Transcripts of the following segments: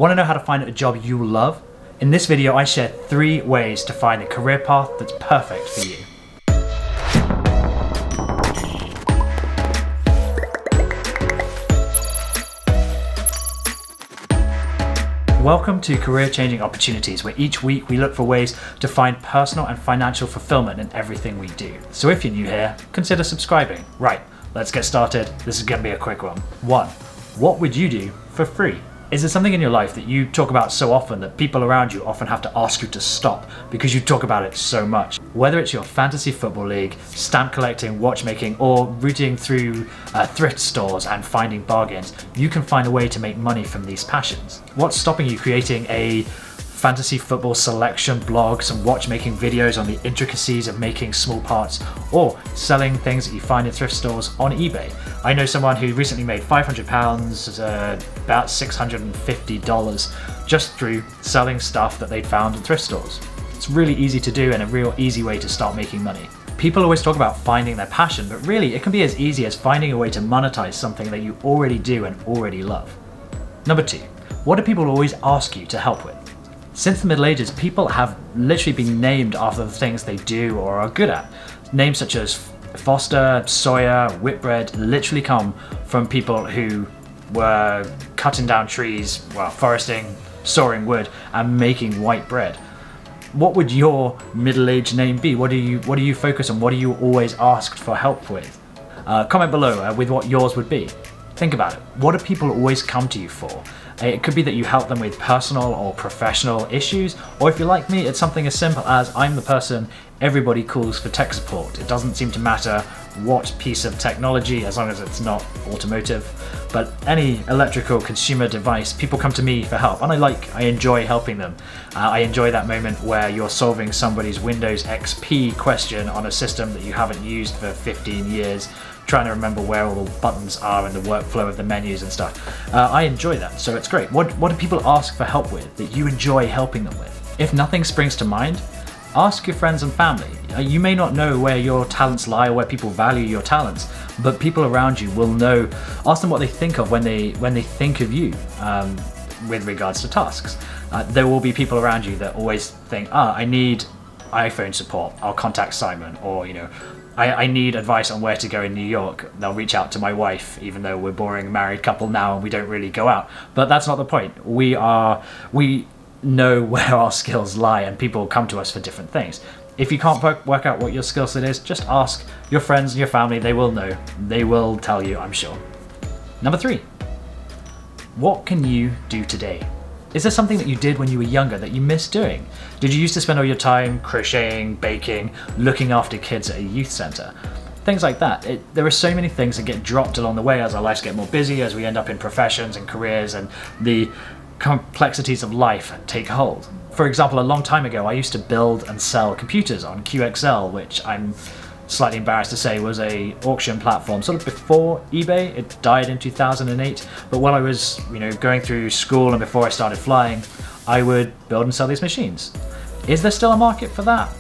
Want to know how to find a job you love? In this video, I share 3 ways to find a career path that's perfect for you. Welcome to Career Changing Opportunities, where each week we look for ways to find personal and financial fulfillment in everything we do. So if you're new here, consider subscribing. Right, let's get started. This is going to be a quick one. 1. What would you do for free? Is there something in your life that you talk about so often that people around you often have to ask you to stop because you talk about it so much? Whether it's your fantasy football league, stamp collecting, watchmaking, or rooting through thrift stores and finding bargains, you can find a way to make money from these passions. What's stopping you creating a fantasy football selection blog, some watchmaking videos on the intricacies of making small parts, or selling things that you find in thrift stores on eBay? I know someone who recently made £500, about $650, just through selling stuff that they'd found in thrift stores. It's really easy to do and a real easy way to start making money. People always talk about finding their passion, but really it can be as easy as finding a way to monetize something that you already do and already love. Number 2, what do people always ask you to help with? Since the Middle Ages, people have literally been named after the things they do or are good at. Names such as Foster, Sawyer, Whitbread literally come from people who were cutting down trees, well, foresting, sawing wood, and making white bread. What would your middle-aged name be? What do you focus on? What are you always asked for help with? Comment below with what yours would be. Think about it. What do people always come to you for? It could be that you help them with personal or professional issues, or if you're like me, it's something as simple as I'm the person everybody calls for tech support. It doesn't seem to matter what piece of technology, as long as it's not automotive, but any electrical consumer device, people come to me for help, and I enjoy helping them. I enjoy that moment where you're solving somebody's Windows XP question on a system that you haven't used for 15 years, trying to remember where all the buttons are and the workflow of the menus and stuff. I enjoy that, so it's great. What do people ask for help with that you enjoy helping them with? If nothing springs to mind, ask your friends and family. You may not know where your talents lie or where people value your talents, but people around you will know. Ask them what they think of when they think of you with regards to tasks. There will be people around you that always think, I need iPhone support, I'll contact Simon, or I need advice on where to go in New York. They'll reach out to my wife, even though we're boring married couple now and we don't really go out. But that's not the point. We know where our skills lie, and people come to us for different things. If you can't work out what your skill set is, just ask your friends and your family. They will know. They will tell you, I'm sure. Number 3, what can you do today? Is there something that you did when you were younger that you miss doing? Did you used to spend all your time crocheting, baking, looking after kids at a youth centre? Things like that. There are so many things that get dropped along the way as our lives get more busy, as we end up in professions and careers, and the complexities of life take hold. For example, a long time ago, I used to build and sell computers on QXL, which I'm slightly embarrassed to say was a auction platform sort of before eBay. It died in 2008, but while I was going through school and before I started flying, I would build and sell these machines. Is there still a market for that?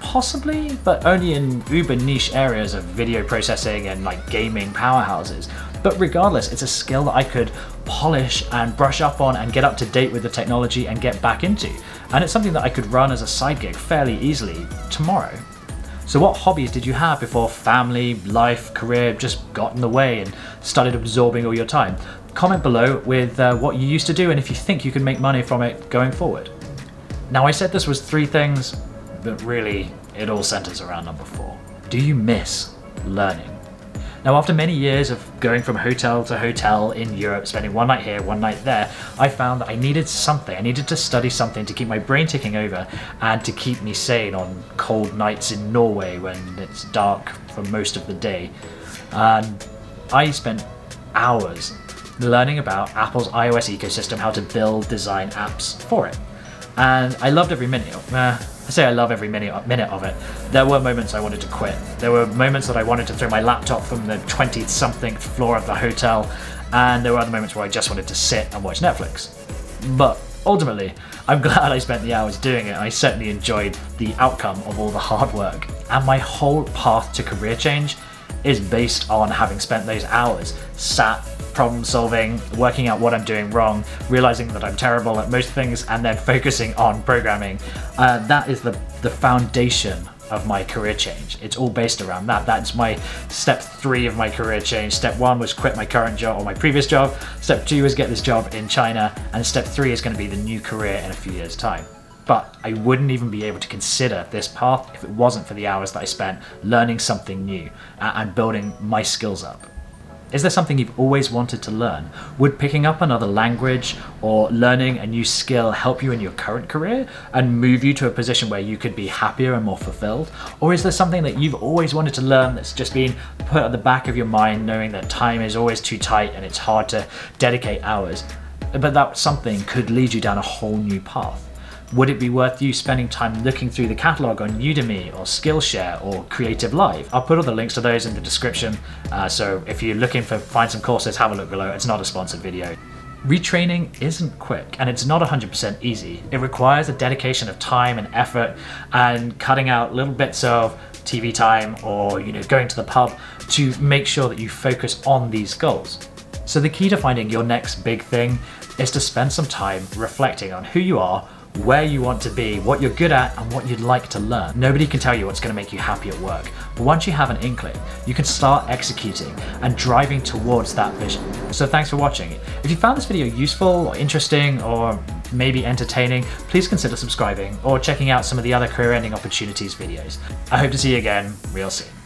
Possibly, but only in uber niche areas of video processing and like gaming powerhouses. But regardless, it's a skill that I could polish and brush up on and get up to date with the technology and get back into. And it's something that I could run as a side gig fairly easily tomorrow. So what hobbies did you have before family, life, career just got in the way and started absorbing all your time? Comment below with what you used to do and if you think you can make money from it going forward. Now, I said this was 3 things, but really it all centers around number 4. Do you miss learning? Now, after many years of going from hotel to hotel in Europe, spending one night here, one night there, I found that I needed something. I needed to study something to keep my brain ticking over and to keep me sane on cold nights in Norway when it's dark for most of the day. And I spent hours learning about Apple's iOS ecosystem, how to build, design apps for it. And I loved every minute. I say I love every minute of it. There were moments I wanted to quit. There were moments that I wanted to throw my laptop from the 20-something floor of the hotel, and there were other moments where I just wanted to sit and watch Netflix. But ultimately, I'm glad I spent the hours doing it. I certainly enjoyed the outcome of all the hard work. And my whole path to career change is based on having spent those hours sat problem solving, working out what I'm doing wrong, realizing that I'm terrible at most things, and then focusing on programming. That is the foundation of my career change. It's all based around that. That's my step 3 of my career change. Step 1 was quit my current job or my previous job. Step 2 was get this job in China. And step 3 is going to be the new career in a few years' time. But I wouldn't even be able to consider this path if it wasn't for the hours that I spent learning something new and building my skills up. Is there something you've always wanted to learn? Would picking up another language or learning a new skill help you in your current career and move you to a position where you could be happier and more fulfilled? Or is there something that you've always wanted to learn that's just been put at the back of your mind, knowing that time is always too tight and it's hard to dedicate hours, but that something could lead you down a whole new path? Would it be worth you spending time looking through the catalogue on Udemy or Skillshare or Creative Live? I'll put all the links to those in the description, so if you're looking for find some courses, have a look below. It's not a sponsored video. Retraining isn't quick and it's not 100% easy. It requires a dedication of time and effort and cutting out little bits of TV time or going to the pub to make sure that you focus on these goals. So the key to finding your next big thing is to spend some time reflecting on who you are, where you want to be, what you're good at, and what you'd like to learn. Nobody can tell you what's going to make you happy at work, but once you have an inkling, you can start executing and driving towards that vision. So thanks for watching. If you found this video useful or interesting or maybe entertaining, please consider subscribing or checking out some of the other career-ending opportunities videos. I hope to see you again real soon.